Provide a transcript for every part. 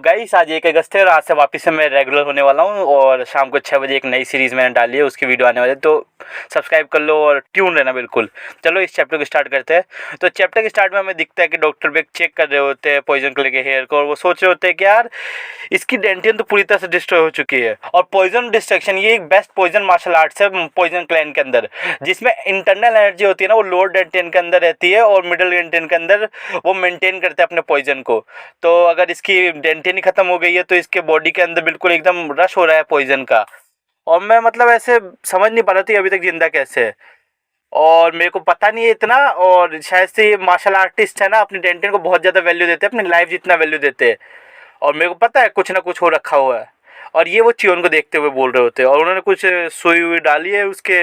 Guys आज 1 अगस्त है और आज से वापस से मैं रेगुलर होने वाला हूँ और शाम को 6 बजे एक नई सीरीज़ मैंने डाली है, उसकी वीडियो आने वाली है। तो सब्सक्राइब कर लो और ट्यून रहना बिल्कुल। चलो इस चैप्टर को स्टार्ट करते हैं। तो चैप्टर के स्टार्ट में हमें दिखता है कि डॉक्टर बेक चेक कर रहे होते हैं पॉइजन कलर के हेयर को और वो सोच रहे होते हैं कि यार इसकी डेंटियन तो पूरी तरह से डिस्ट्रॉय हो चुकी है। और पॉइजन डिस्ट्रक्शन ये एक बेस्ट पॉइजन मार्शल आर्ट्स है पॉइजन क्लैन के अंदर, जिसमें इंटरनल एनर्जी होती है ना वो लोअर डेंटियन के अंदर रहती है और मिडिल डेंटियन के अंदर वो मेंटेन करते हैं अपने पॉइजन को। तो अगर इसकी डेंटियन ही खत्म हो गई है तो इसके बॉडी के अंदर बिल्कुल एकदम रश हो रहा है पॉइजन का। और मैं मतलब ऐसे समझ नहीं पा रहा था अभी तक जिंदा कैसे है, और मेरे को पता नहीं है इतना। और शायद से ये मार्शल आर्टिस्ट है ना अपनी डेंटियन को बहुत ज़्यादा वैल्यू देते हैं, अपनी लाइफ जितना वैल्यू देते हैं। और मेरे को पता है कुछ ना कुछ हो रखा हुआ है। और ये वो चियोन को देखते हुए बोल रहे होते हैं और उन्होंने कुछ सुई हुई डाली है उसके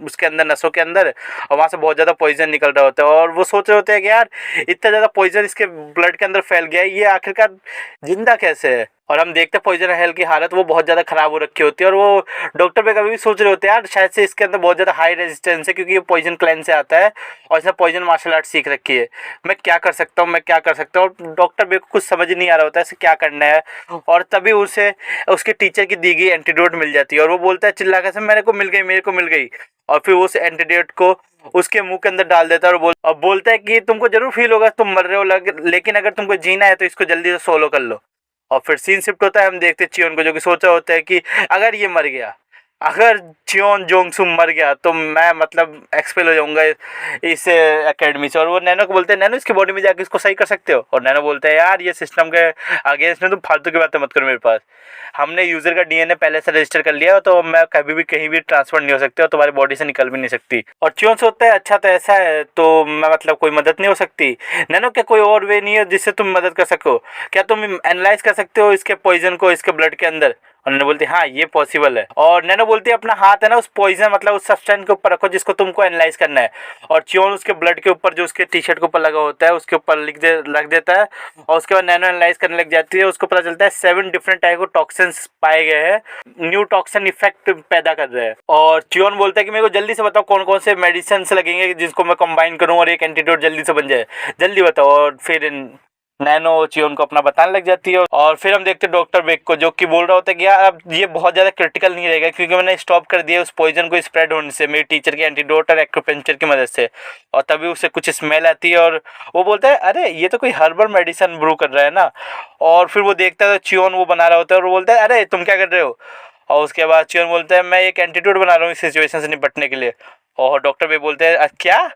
उसके अंदर नसों के अंदर, और वहाँ से बहुत ज़्यादा पॉइजन निकल रहा होता है। और वो सोच रहे होते हैं कि यार इतना ज़्यादा पॉइजन इसके ब्लड के अंदर फैल गया है, ये आखिरकार जिंदा कैसे है। और हम देखते हैं पॉइजन हेल की हालत वो बहुत ज़्यादा ख़राब हो रखी होती है। और वो डॉक्टर पे कभी भी सोच रहे होते हैं यार शायद से इसके अंदर बहुत ज़्यादा हाई रेजिस्टेंस है, क्योंकि ये पॉइजन क्लैन से आता है और इसने पॉइजन मार्शल आर्ट सीख रखी है। मैं क्या कर सकता हूँ, मैं क्या कर सकता हूँ। और डॉक्टर बे को कुछ समझ नहीं आ रहा होता है इसे क्या करना है। और तभी उसे उसके टीचर की दी गई एंटीडोट मिल जाती है और वो बोलता है चिल्ला कर मेरे को मिल गई, मेरे को मिल गई। और फिर उस एंटीडोट को उसके मुंह के अंदर डाल देता है और बोलता है कि तुमको जरूर फील होगा तुम मर रहे हो, लेकिन अगर तुमको जीना है तो इसको जल्दी से सोलो कर लो। और फिर सीन शिफ्ट होता है, हम देखते हैं चियोन को जो कि सोचा होता है कि अगर ये मर गया, अगर चियोन जोंगसुम मर गया तो मैं मतलब एक्सपेल हो जाऊंगा इस एकेडमी से। और वो नैनो को बोलते हैं नैनो इसकी बॉडी में जाके इसको सही कर सकते हो। और नैनो बोलते हैं यार ये सिस्टम के अगेंस्ट में तुम फालतू की बातें मत करो मेरे पास। हमने यूज़र का डीएनए पहले से रजिस्टर कर लिया तो मैं कभी भी कहीं भी ट्रांसफर नहीं हो सकती और तुम्हारी बॉडी से निकल भी नहीं सकती। और चियोन सोचता है अच्छा तो ऐसा है तो मैं मतलब कोई मदद नहीं हो सकती। नैनो क्या कोई और वे नहीं है जिससे तुम मदद कर सको? क्या तुम एनालाइज कर सकते हो इसके पॉइजन को इसके ब्लड के अंदर? और नैनो बोलती है हाँ ये पॉसिबल है। और नैनो बोलती है अपना हाथ है ना उस पॉइजन मतलब उस सब्सटेंस के ऊपर रखो जिसको तुमको एनालाइज करना है। और चियोन उसके ब्लड के ऊपर जो उसके टी शर्ट के ऊपर लगा होता है उसके ऊपर रख देता है। और उसके बाद नैनो एनालाइज करने लग जाती है। उसको पता चलता है 7 डिफरेंट टाइप के टॉक्सिन्स पाए गए हैं, न्यू टॉक्सिन इफेक्ट पैदा कर रहे हैं। और चियोन बोलता है कि मेरे को जल्दी से बताओ कौन कौन से मेडिसिन लगेंगे जिसको मैं कंबाइन करूँ और एक एंटीडोट जल्दी से बन जाए, जल्दी बताओ। और फिर नैनो चियोन को अपना बताने लग जाती है। और फिर हम देखते हैं डॉक्टर बेक को जो कि बोल रहा होता है कि यार अब ये बहुत ज़्यादा क्रिटिकल नहीं रहेगा क्योंकि मैंने स्टॉप कर दिया उस पॉइजन को स्प्रेड होने से मेरी टीचर की एंटीडोट और एक्यूपंक्चर की मदद से। और तभी उसे कुछ स्मेल आती है और वो बोलता है अरे ये तो कोई हर्बल मेडिसिन ब्रू कर रहा है ना। और फिर वो देखता है तो चियोन वो बना रहा होता है और वो बोलता है अरे तुम क्या कर रहे हो? और उसके बाद चियोन बोलता है मैं एक एंटीडोट बना रहा हूँ इस सिचुएशन से निपटने के लिए। और डॉक्टर बेक बोलते हैं क्या?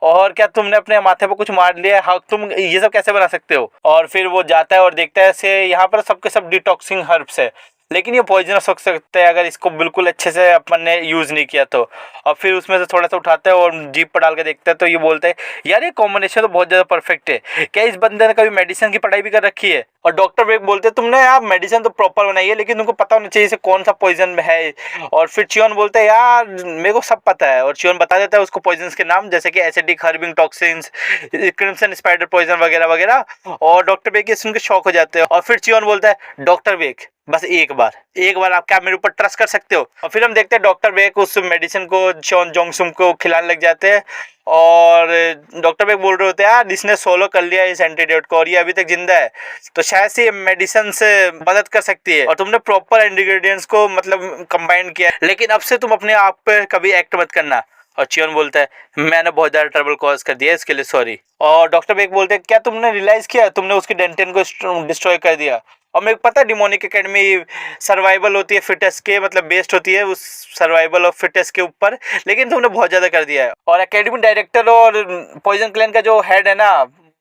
और क्या तुमने अपने माथे पर कुछ मार लिया? हाँ तुम ये सब कैसे बना सकते हो? और फिर वो जाता है और देखता है से यहाँ पर सबके सब डिटॉक्सिंग हर्ब्स है, लेकिन ये पॉइजनस हो सकता है अगर इसको बिल्कुल अच्छे से अपन ने यूज़ नहीं किया तो। और फिर उसमें से थोड़ा सा उठाता है और जीप पर डाल के देखता है तो ये बोलता है यार ये कॉम्बिनेशन तो बहुत ज़्यादा परफेक्ट है, क्या इस बंदे ने कभी मेडिसिन की पढ़ाई भी कर रखी है? और डॉक्टर बेक बोलते हैं तुमने यार मेडिसिन तो प्रॉपर बनाई है लेकिन तुमको पता होना चाहिए इसे कौन सा पॉइजन है। और फिर चियोन बोलते हैं यार मेरे को सब पता है। और चियोन बता देता है उसको पॉइजन्स के नाम जैसे कि एसिडिक हर्बिंग टॉक्सिन्स, क्रिम्सन स्पाइडर पॉइजन वगैरह वगैरह। और डॉक्टर बेक ये सुन के शॉक हो जाते हैं। और फिर चियोन बोलता है डॉक्टर बेक बस एक बार आप क्या मेरे ऊपर ट्रस्ट कर सकते हो? और फिर हम देखते हैं डॉक्टर बेक उस मेडिसिन को चियोन जोंगसुम को खिलाने लग जाते हैं। और डॉक्टर बेक बोल रहे होते हैं यार इसने सोलो कर लिया इस एंटीडोट को और ये अभी तक जिंदा है तो शायद से मेडिसिन से मदद कर सकती है और तुमने प्रॉपर इंग्रेडिएंट्स को मतलब कंबाइन किया है, लेकिन अब से तुम अपने आप पे कभी एक्ट मत करना। और चियोन बोलता है मैंने बहुत ज़्यादा ट्रबल कॉज कर दिया इसके लिए सॉरी। और डॉक्टर बेक बोलते हैं क्या तुमने रियलाइज़ किया तुमने उसकी डेंटिन को डिस्ट्रॉय कर दिया? और मेरे को पता है डिमोनिक एकेडमी सर्वाइवल होती है फिटेस्ट के मतलब बेस्ड होती है उस सर्वाइवल ऑफ फिटेस्ट के ऊपर, लेकिन तुमने बहुत ज़्यादा कर दिया है। और एकेडमी डायरेक्टर और पॉइजन क्लैन का जो हेड है ना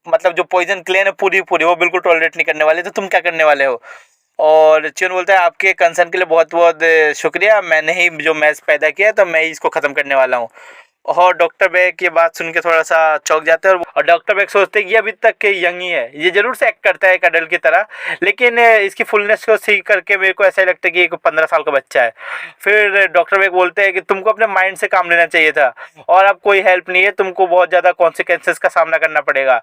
मतलब जो पॉइजन क्लैन है पूरी वो बिल्कुल टॉलरेट नहीं करने वाले, तो तुम क्या करने वाले हो? और चियोन बोलता है आपके कंसर्न के लिए बहुत बहुत शुक्रिया, मैंने ही जो मैच पैदा किया तो मैं ही इसको ख़त्म करने वाला हूँ। और डॉक्टर बेक ये बात सुन के थोड़ा सा चौंक जाते हैं और डॉक्टर बेक सोचते हैं कि ये अभी तक यंग ही है, ये जरूर से एक्ट करता है एक अडल्ट की तरह, लेकिन इसकी फुलनेस को सीख करके मेरे को ऐसा ही लगता है कि एक 15 साल का बच्चा है। फिर डॉक्टर बेक बोलते हैं कि तुमको अपने माइंड से काम लेना चाहिए था और अब कोई हेल्प नहीं है, तुमको बहुत ज़्यादा कॉन्सिक्वेंसेस का सामना करना पड़ेगा।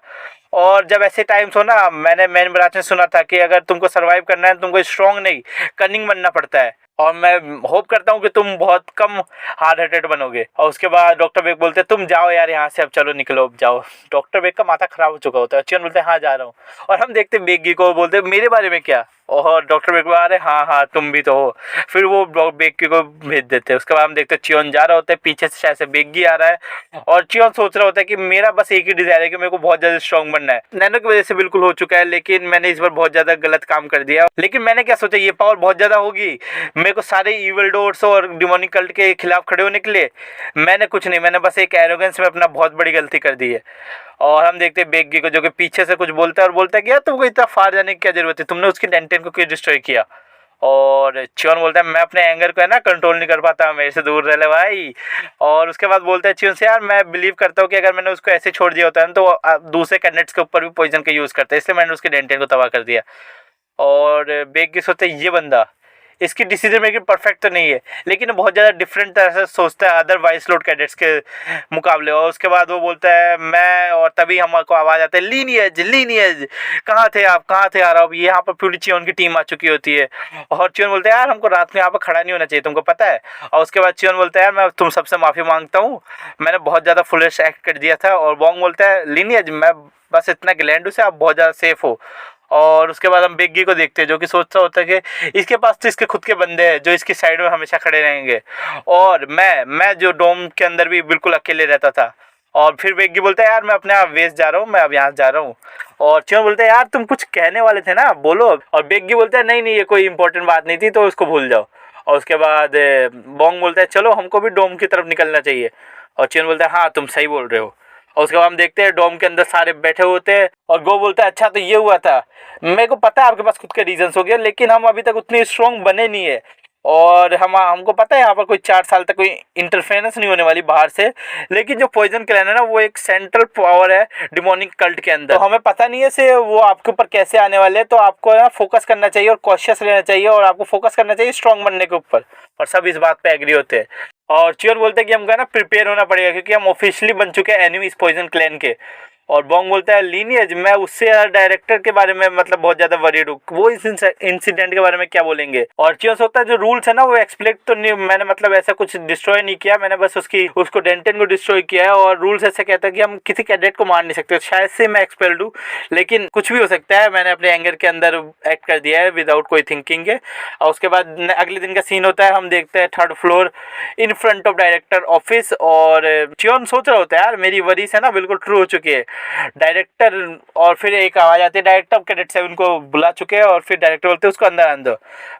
और जब ऐसे टाइम्स हो ना मैंने मैन ब्राच में सुना था कि अगर तुमको सर्वाइव करना है तुमको स्ट्रॉन्ग नहीं कनिंग बनना पड़ता है। और मैं होप करता हूँ कि तुम बहुत कम हार्ड हार्टेड बनोगे। और उसके बाद डॉक्टर बेक बोलते हैं तुम जाओ यार यहाँ से, अब चलो निकलो अब जाओ। डॉक्टर बेक का माथा खराब हो चुका होता है। चियोन बोलते हैं हाँ जा रहा हूँ। और हम देखते हैं बेगी को बोलते हैं मेरे बारे में क्या? और डॉक्टर बेग अरे हाँ हाँ तुम भी तो हो। फिर वो बेग्गी को भेज देते हैं। उसके बाद हम देखते हैं चियोन जा रहा होता है, पीछे से शायद से बेग्गी आ रहा है और चियोन सोच रहा होता है कि मेरा बस एक ही डिजायर है कि मेरे को बहुत ज्यादा स्ट्रॉन्ग बनना है। नैनो की वजह से बिल्कुल हो चुका है, लेकिन मैंने इस बार बहुत ज्यादा गलत काम कर दिया। लेकिन मैंने क्या सोचा, ये पावर बहुत ज्यादा होगी, मेरे को सारे इविल डोर्स और डिमोनिक कल्ट के खिलाफ खड़े होने के लिए। मैंने कुछ नहीं, मैंने बस एक एरोगेंस में अपना बहुत बड़ी गलती कर दी है। और हम देखते हैं बेग्गी को जो कि पीछे से कुछ बोलता है और बोलता है कि यार तुमको इतना फार जाने की क्या जरूरत है, तुमने उसकी डेंटेन को क्यों डिस्ट्रॉय किया। और चियोन बोलता है मैं अपने एंगर को है ना कंट्रोल नहीं कर पाता, मेरे से दूर रह ले भाई। और उसके बाद बोलता है चियोन से यार मैं बिलीव करता हूँ कि अगर मैंने उसको ऐसे छोड़ दिया होता है ना तो दूसरे कैंडिडेट्स के ऊपर भी पॉइजन का यूज़ करता है, इसलिए मैंने उसके डेंटेन को तबाह कर दिया। और बेग्गी सोचता है ये बंदा, इसकी डिसीजन मेकिंग परफेक्ट तो नहीं है, लेकिन बहुत ज़्यादा डिफरेंट तरह से सोचता है अदर वाइस लोड कैडेट्स के मुकाबले। और उसके बाद वो बोलता है मैं, और तभी हमको आवाज़ आता है लीनियज लीनियज, कहाँ थे आप, कहाँ थे आ रहा हूँ। यहाँ पर पूरी चियोन की टीम आ चुकी होती है और चियोन बोलते हैं यार हमको रात में यहाँ पर खड़ा नहीं होना चाहिए, तुमको पता है। और उसके बाद चियोन बोलता है यार मैं तुम सबसे माफ़ी मांगता हूँ, मैंने बहुत ज़्यादा फुलिश एक्ट कर दिया था। और बॉन्ग बोलता है लीनियज मैं बस इतना ग्लैंड से आप बहुत ज़्यादा सेफ हो। और उसके बाद हम बेग्गी को देखते हैं जो कि सोचता होता है कि इसके पास तो इसके खुद के बंदे हैं जो इसकी साइड में हमेशा खड़े रहेंगे, और मैं जो डोम के अंदर भी बिल्कुल अकेले रहता था। और फिर बेग्गी बोलता है यार मैं अपने आप वेस्ट जा रहा हूँ, मैं अब यहाँ जा रहा हूँ। और चियोन बोलता है यार तुम कुछ कहने वाले थे ना, बोलो। और बेग्गी बोलता है नहीं नहीं ये कोई इंपॉर्टेंट बात नहीं थी, तो उसको भूल जाओ। और उसके बाद बॉन्ग बोलता है चलो हमको भी डोम की तरफ निकलना चाहिए। और चियोन बोलता है हाँ तुम सही बोल रहे हो। और उसके बाद हम देखते हैं डोम के अंदर सारे बैठे होते हैं और गो बोलता है अच्छा तो ये हुआ था, मेरे को पता है आपके पास खुद के रीजंस हो गए, लेकिन हम अभी तक उतने स्ट्रॉन्ग बने नहीं है। और हमको पता है यहाँ पर कोई 4 साल तक कोई इंटरफेरेंस नहीं होने वाली बाहर से, लेकिन जो पॉइजन क्लैन है ना वो एक सेंट्रल पावर है डिमोनिक कल्ट के अंदर, तो हमें पता नहीं है से वो आपके ऊपर कैसे आने वाले हैं। तो आपको ना फोकस करना चाहिए और कॉशियस रहना चाहिए, और आपको फोकस करना चाहिए स्ट्रॉन्ग बनने के ऊपर। और सब इस बात पे एग्री होते हैं। और चियोन बोलते हैं कि हमको ना प्रिपेयर होना पड़ेगा क्योंकि हम ऑफिशियली बन चुके हैं एनिमी पॉइजन क्लैन के। और बॉन्ग बोलता है लीनियज मैं उससे डायरेक्टर के बारे में मतलब बहुत ज्यादा वरीड हूँ, वो इस इंसिडेंट के बारे में क्या बोलेंगे। और चियोन सोचता है जो रूल्स है ना वो एक्सप्लेट तो नहीं, मैंने मतलब ऐसा कुछ डिस्ट्रॉय नहीं किया, मैंने बस उसको डेंटेन को डिस्ट्रॉय किया है। और रूल्स ऐसे कहता है कि हम किसी कैडेट को मार नहीं सकते, शायद से मैं एक्सपेल्ड हूँ, लेकिन कुछ भी हो सकता है, मैंने अपने एंगर के अंदर एक्ट कर दिया है विदाउट कोई थिंकिंग के। और उसके बाद अगले दिन का सीन होता है, हम देखते हैं 3rd floor in front of director office. और चियोन सोच रहा होता है यार मेरी वरीज है ना बिल्कुल ट्रू हो चुकी है। डायरेक्टर, और फिर एक आवाज आती है डायरेक्टर कैडेट 7 को बुला चुके हैं, और फिर डायरेक्टर बोलते हैं उसको अंदर आने दो।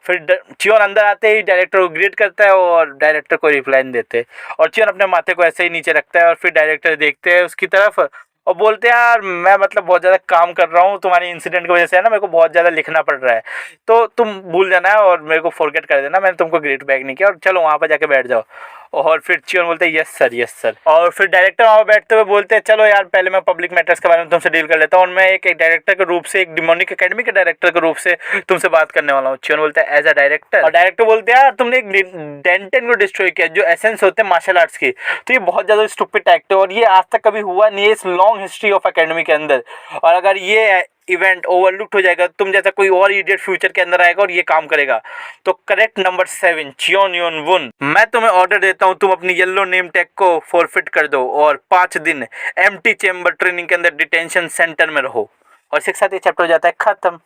फिर चियोन अंदर आते ही डायरेक्टर को ग्रीट करता है और डायरेक्टर को रिप्लाई नहीं देते, और चियोन अपने माथे को ऐसे ही नीचे रखता है। और फिर डायरेक्टर देखते हैं उसकी तरफ और बोलते हैं यार मैं मतलब बहुत ज़्यादा काम कर रहा हूँ तुम्हारी इंसिडेंट की वजह से, है ना मेरे को बहुत ज़्यादा लिखना पड़ रहा है, तो तुम भूल जाना है और मेरे को फॉरगेट कर देना, मैंने तुमको ग्रेट बैक नहीं किया, और चलो वहाँ पर जाके बैठ जाओ। और फिर चियोन बोलते हैं यस सर यस सर। और फिर डायरेक्टर वहाँ बैठते हुए बोलते हैं चलो यार पहले मैं पब्लिक मैटर्स के बारे में तुमसे डील कर लेता हूँ, और मैं एक डायरेक्टर के रूप से, एक डिमोनिक एकेडमी के डायरेक्टर के रूप से तुमसे बात करने वाला हूँ। चियोन बोलता है एज अ डायरेक्टर। और डायरेक्टर बोलते हैं यार तुमने एक डेंटेन को डिस्ट्रॉय किया जो एसेंस होते हैं मार्शल आर्ट्स की, तो ये बहुत ज़्यादा स्टूपिड एक्ट है और ये आज तक कभी हुआ नहीं है इस लॉन्ग हिस्ट्री ऑफ एकेडमी के अंदर। और अगर ये इवेंट ओवरलुक्ड हो जाएगा, तुम जैसा कोई और इडियट फ्यूचर के अंदर आएगा और ये काम करेगा, तो करेक्ट नंबर 7 चियोन योन वुन, मैं तुम्हें ऑर्डर देता हूँ तुम अपनी येलो नेम टैग को फॉरफिट कर दो और 5 दिन एम्प्टी चेम्बर ट्रेनिंग के अंदर डिटेंशन सेंटर में रहो। और इसके साथ ये चैप्टर हो जाता है खत्म।